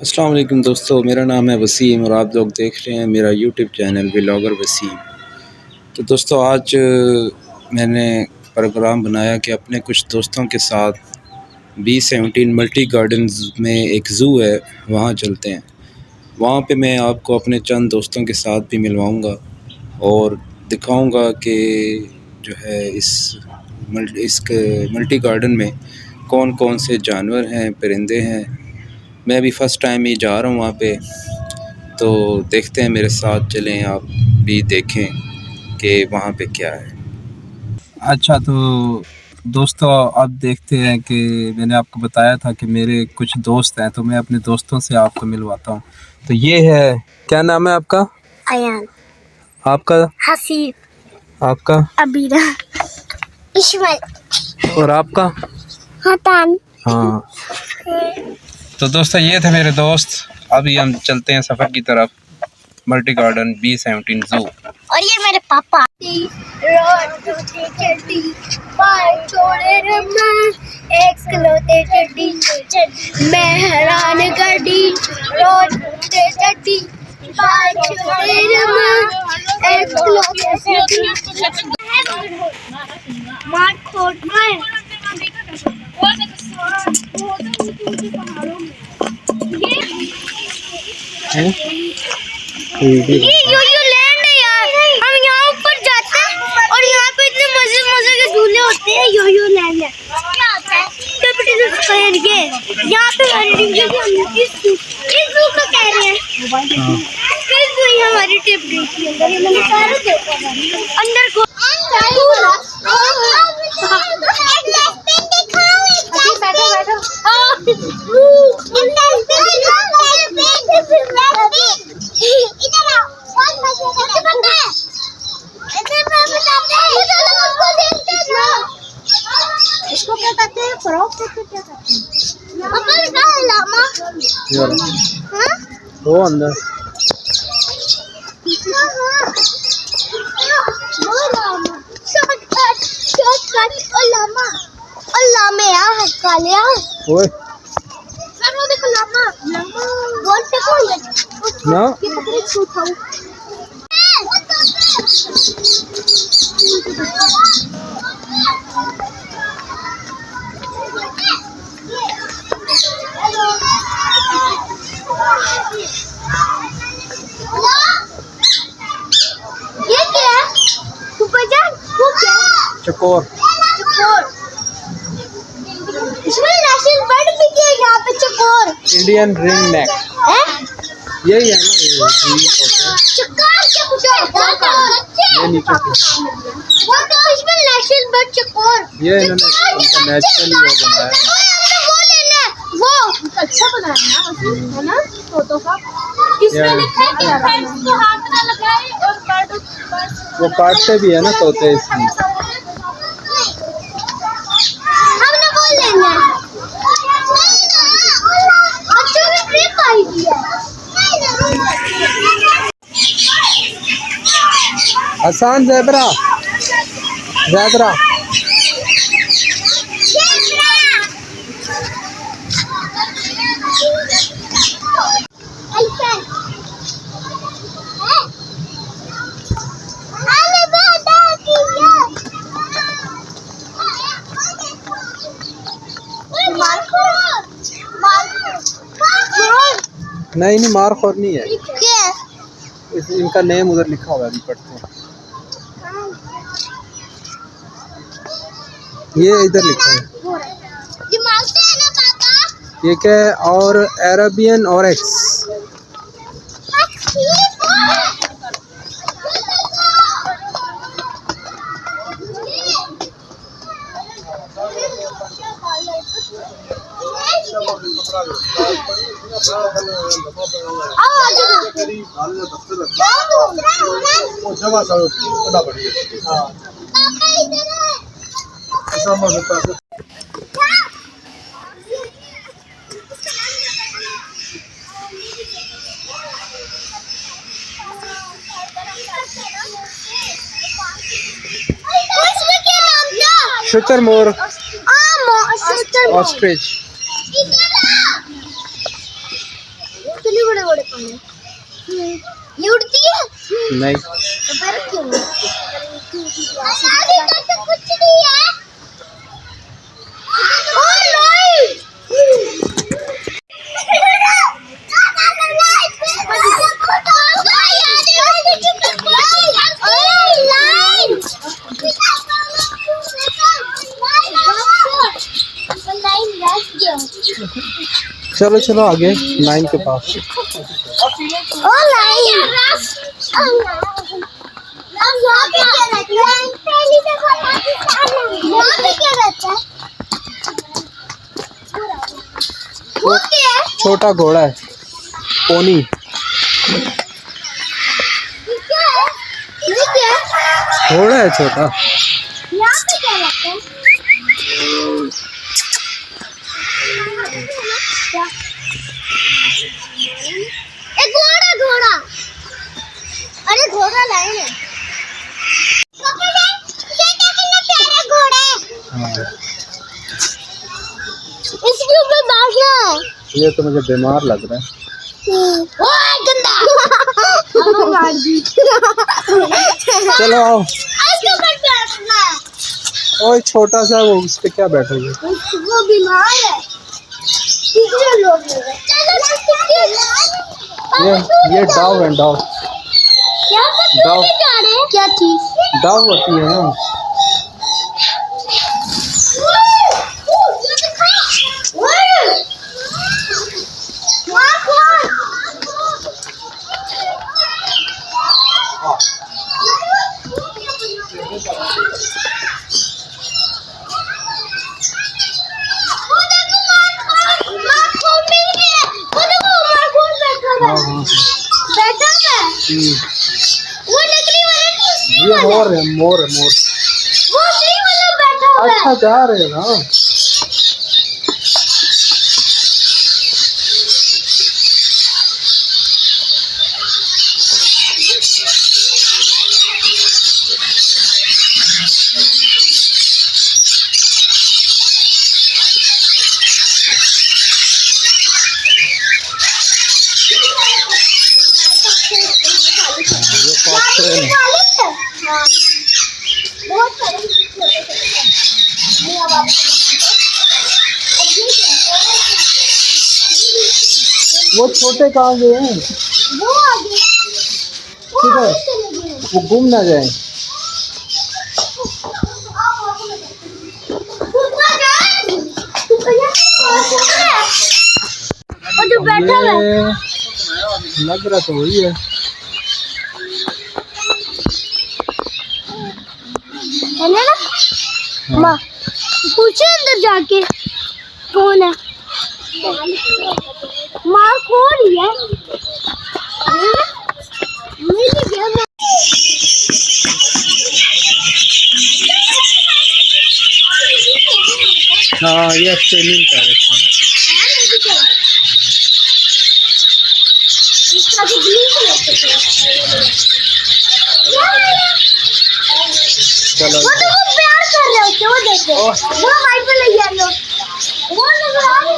अस्सलाम वालेकुम दोस्तों, मेरा नाम है वसीम और आप लोग देख रहे हैं मेरा यूट्यूब चैनल व्लॉगर वसीम। तो दोस्तों आज मैंने प्रोग्राम बनाया कि अपने कुछ दोस्तों के साथ B17 मल्टी गार्डन्स में एक ज़ू है, वहाँ चलते हैं। वहाँ पे मैं आपको अपने चंद दोस्तों के साथ भी मिलवाऊँगा और दिखाऊँगा कि जो है इस मल्टी गार्डन में कौन कौन से जानवर हैं, परिंदे हैं। मैं अभी फ़र्स्ट टाइम ही जा रहा हूँ वहाँ पे, तो देखते हैं, मेरे साथ चलें, आप भी देखें कि वहाँ पे क्या है। अच्छा तो दोस्तों अब देखते हैं कि मैंने आपको बताया था कि मेरे कुछ दोस्त हैं, तो मैं अपने दोस्तों से आपको मिलवाता हूँ। तो ये है, क्या नाम है आपका? अयान। आपका? हसीब। आपका? अबीरा। इस्माइल। और आपका? हतान। हाँ। तो दोस्तों ये थे मेरे दोस्त, अभी हम चलते हैं सफ़र की तरफ, मल्टी गार्डन B17 ज़ू। और ये मेरे पापा। मैं हैरान गड्डी रोड चटी मार खोट में ये यो लैंड है यार। हम यहाँ ऊपर जाते हैं और यहाँ पे इतने मजे मजे के झूले होते हैं। यो लैंड है, क्या होता है? कैपिटल पहन के यहाँ पे इस ज़ू को कह रहे हैं। फिर जो हमारी ट्रिप गई थी अंदर, ये मैंने सारे देखा अंदर को। इसको क्या कहते हैं? फ्रॉक को क्या कहते हैं? पापा क्या है लामा? हाँ? वो अंदर। वो लामा। शॉर्टकट और लामा। और लामे यार काले यार। ओए। सर वो देखो लामा। बोल पे कौन है? ना। ये पकड़े छूटा। ये क्या है? वो क्या है? चकोर। इसमें नेशनल बर्ड भी है यहाँ पे, चकोर। Indian ring neck. यही है ना, चकोर क्या कुछ होता है? ये नीचे वो तो इसमें नेशनल बर्ड चकोर। ये इन्होंने नेचुरली वो बनाया है। वो लेना है, वो अच्छा बनाया ना, है ना फोटो का। इसमें लिखा है कि फ्रेंड्स को हाथ ना लगाए और बर्ड वो काटते भी है ना तोते इसमें। हमने वो लेना है। बच्चों की ट्रिप आई है। आसान ज़ेबरा। नहीं मारखोर नहीं है। इनका नेम उधर लिखा हुआ है, अभी पढ़ते हैं। ये इधर लिखा है। ये क्या है? और अरेबियन ऑरेक्स। शुतुरमुर्ग, ऑस्ट्रिच। घोड़े कौन है? ये उड़ती है? नहीं। तो फिर क्यों? तो कुछ नहीं है। और लाइट। चलो चलो आगे लाइन के पास। ओ लाइन। अब यहाँ पे क्या रहता है? पहली दफा पाकिस्तान में। यहाँ पे क्या रहता है? वो क्या है? छोटा घोड़ा है, पोनी। ये क्या है? ये क्या है? घोड़ा है छोटा। यहाँ पे क्या रहता है? क्या? एक घोड़ा घोड़ा। अरे घोड़ा लाइन है। कितने प्यारे घोड़े हैं। हाँ। इसके ऊपर बैठना है। ये तो मुझे बीमार लग रहा है। ओए गंदा। मार दी। चलो आओ। इसके ऊपर बैठना है। ओए छोटा सा वो, उस पे क्या बैठोगे? वो बीमार है। कितने लोग हैं? ये डाव है, डाव। क्या डाव। जा रहे हैं? क्या चीज? डाव होती है ना। हाँ हाँ। बैठा है। वो नकली वाला नहीं, ये मोर है, मोर है, मोर। वो सही वाला बैठा हुआ है। अच्छा जा रहे हैं ना। ये पास है। हाँ। बहुत सारे वो छोटे कहाँ गए हैं? वो आगे। किधर? वो गुम ना जाए। और जो बैठा है लग रहा तो वही है ना? हाँ। माँ पूछे अंदर जाके कौन है। माँ कौन है? मिल गया माँ। हाँ ये स्विमिंग कर रहे हैं। चलो वो तो वो प्यार कर रहे होते, वो देखो वो वाइट वाला येलो वो नजर आ रही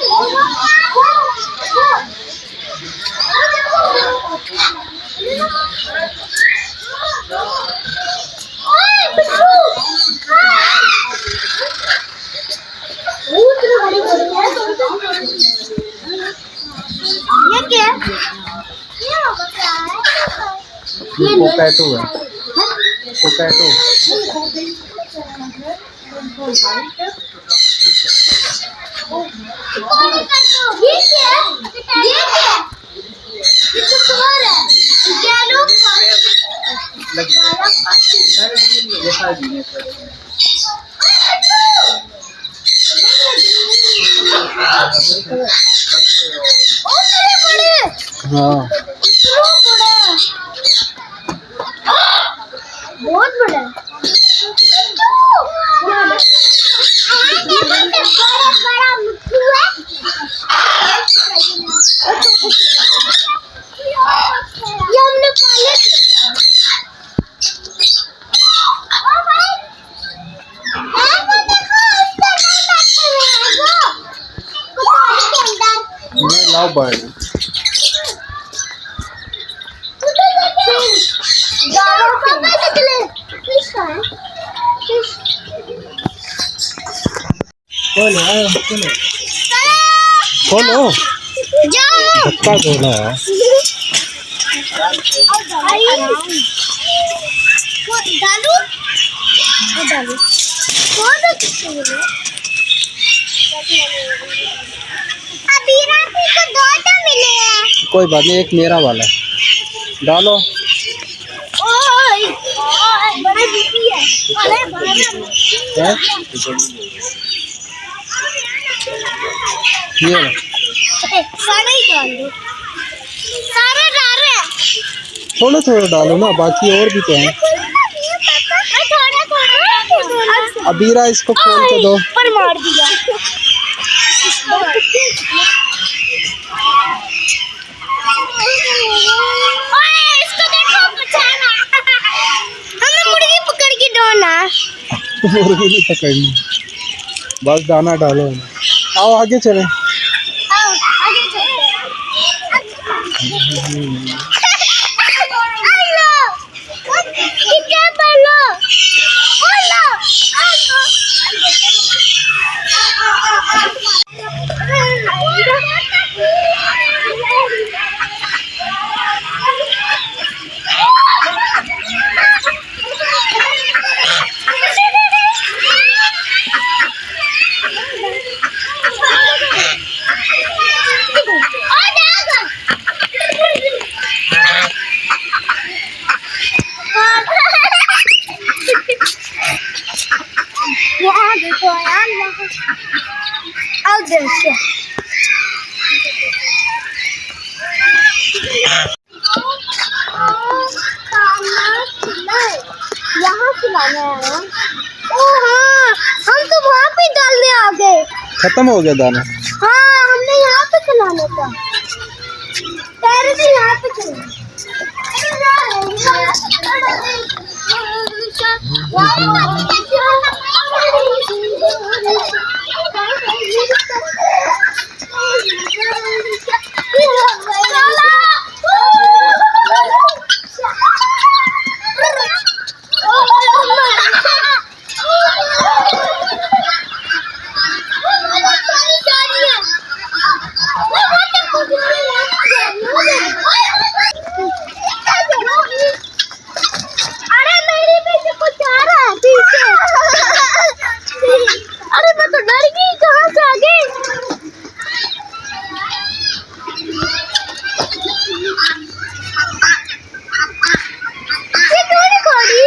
ये क्या है? ये पोटैटो है, पोटैटो। ये क्या है? ये क्या है? ये तो कलर है। येलो हाँ बहुत बड़ा है। बड़ा मुट्ठू है। ये हमने पाले थे। ये लव बर्ड। खोलो, जाओ धक्का खोला है। डालू डालू अभी रात को दो तो मिले हैं। कोई बात नहीं, एक मेरा वाला है। डालो। ओए बड़ा जीती है। अरे बड़ा है? ये सारे ही डाल दो। सारे डाल रहे हैं। थोड़ा थोड़ा डालो ना, बाकी और भी तो हैं। थोड़ा अबीरा इसको खोल के दो। पर मार दिया। ओए इसको देखो बचाना। हमें मुर्गी पकड़ के दो ना। मुर्गी नहीं पकड़नी, बस दाना डालो। आओ आगे चले। आओ आगे चलते हैं। हेलो क्या बोलो बोलो यहाँ खिलाना है। ओ हाँ, हम तो वहाँ पे डालने आ गए। खत्म हो गया दाना। हाँ हमने यहाँ पे खिलाना था। पहले से यहाँ पे खिलाना। अरे मेरे पीछे कुछ आ रहा है पीछे। अरे मैं तो डर गई, कहाँ से आ गई। ये क्यों नहीं खा रही?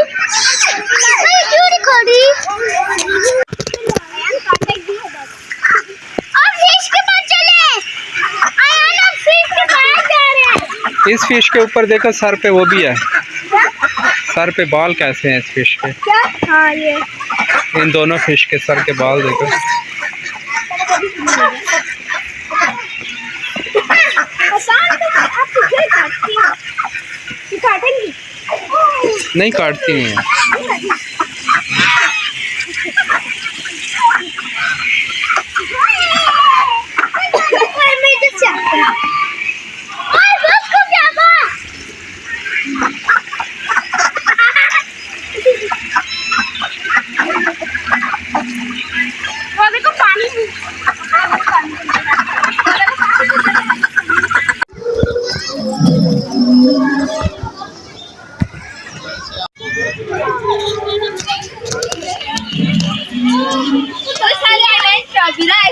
मैं क्यों नहीं खा रही? अब फिश के पास चले। आया ना, फिश के पास जा रहे हैं। इस फिश के ऊपर देखो, सर पे वो भी है। सर पे बाल कैसे हैं इस फिश के? क्या? हाँ ये इन दोनों फिश के सर के बाल देखो। काटेंगी? नहीं काटती नहीं है।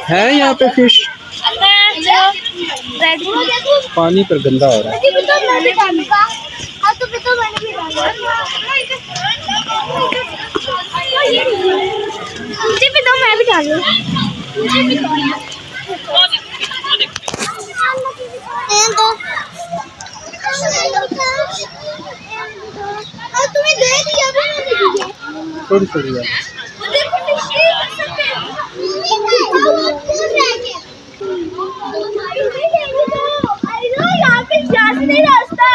है यहाँ पे फिश। पानी पर गंदा हो रहा है। मुझे भी दो, मैं भी डालूं। तुम्हें दे दिया थोड़ी थोड़ी है। यहाँ पे नहीं रास्ता।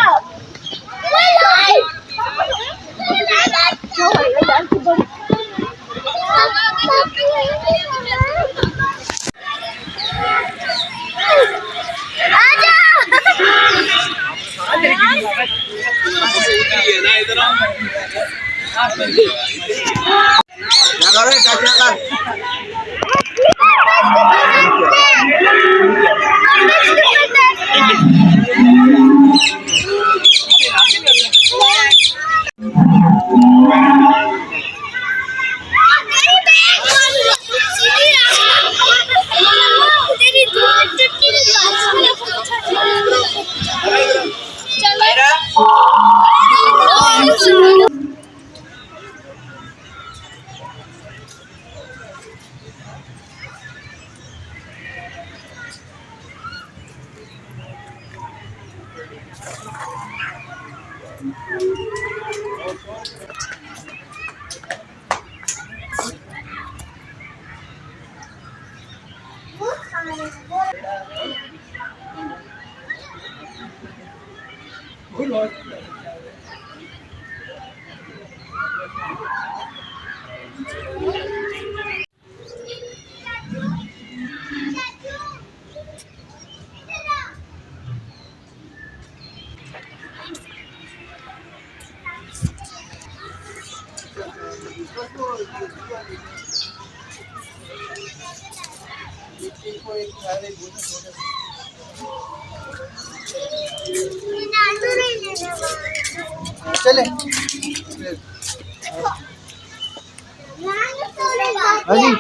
चले हाँ जी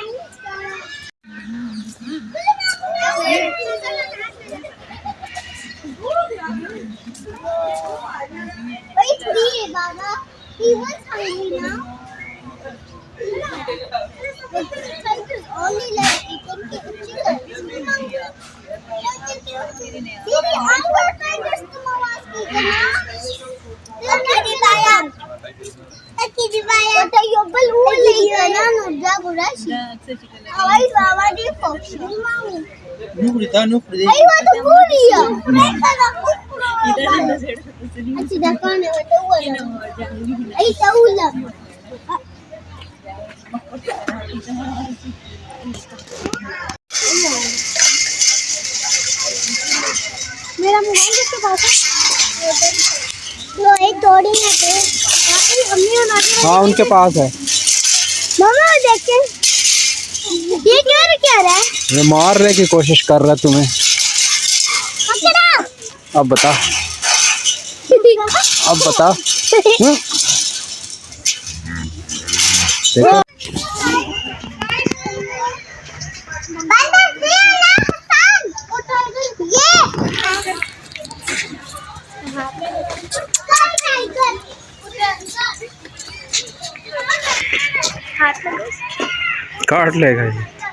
Wait, please, Baba. He was hungry now. But this type is only like eating chicken. Didi, our friend is to Mawasiki na. Laki bayam. Laki bayam. But you balloon na no jagurashi. Awai Baba di foxy mami. नुकड़ी Ay wa to puriya. अच्छी दकान है तो वो आई ताऊला मेरा mobile किसके पास है लो एक तोड़ी ना दे अम्मी और नानी हाँ उनके पास है मामा देखें ये क्या रहा है ये मारने की कोशिश कर रहा है तुम्हें अब बता अब बता देखो काट लेगा ये